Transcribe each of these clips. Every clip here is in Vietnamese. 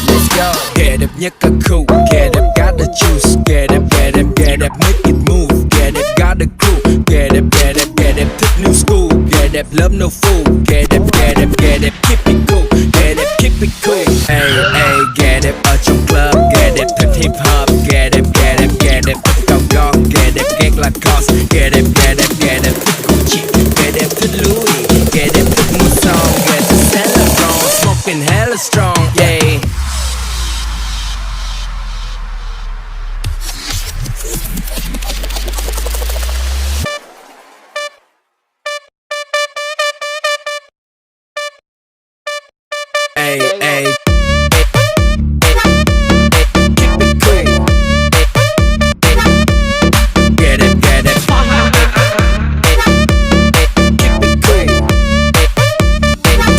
Let's go. Get up nhất cả khu, get up got the juice, get up, make it move, get up got the crew, get up, thích new school, get up love no fool, get up, keep it cool, get up, keep it cool. Ay, get up ở trong club, get up thích hip hop, get up, thích cao gót, get up ghét Lacoste, get up, thích Gucci, get up thích Louis, get up thích Mousson, get up Saint Laurent, smoking hella strong, yeah. Ay, keep it cool. Get it, keep it cool.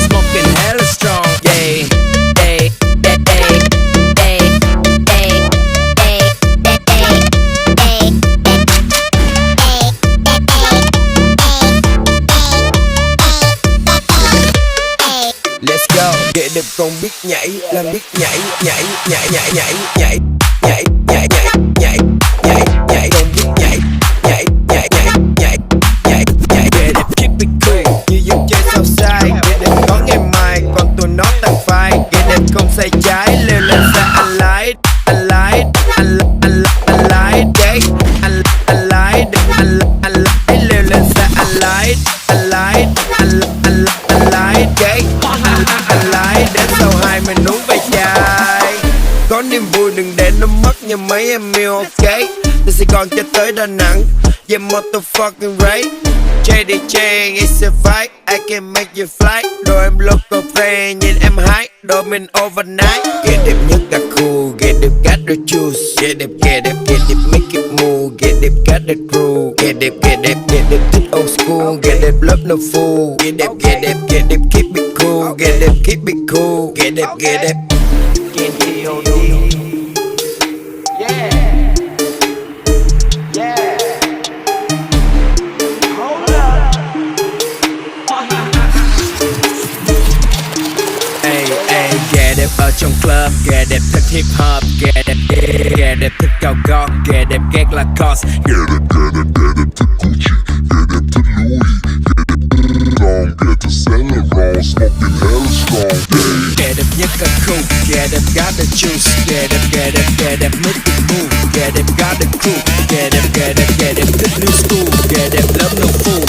Smoking hella strong, yeah. Let's go. Get up còn biết nhảy, làm biết nhảy, còn biết nhảy, Get up, keep it cool. Như dân chơi sao sai, get up có ngày mai, còn tụi nó tăng phai. Get up không sai trái, leo lên xa anh lái, yeah. Anh lái, leo lên xa anh lái, yeah. Anh lái đến sau hai mình uống vài chai. Có niềm vui đừng để nó mất như mấy em yêu, ok. Từ Sài Gòn cho tới Đà Nẵng, yeah motherfucking right. JD Chang, it's a fight, I can make you fly. Đồ em local friend, nhìn em high, đồ mình overnight. Get up nhất cả cool, get up got the juice, get up, make it move, get up got the crew, get up, thích old school, get up love no fool, get up, keep it cool, get up, keep it cool, get up, G.O.D. Yeah. Get up ở trong club, get up thích hip hop, get up thích cao gót, get up ghét Lacoste, Get up, thích Gucci, get up, thích Louis, get up, long, get up, Saint Laurent, smoking hella strong, yeah. Get up nhất cả khu, get up got the juice, get up, make it move, get up got the crew, get up, thích new school, get up love no fool,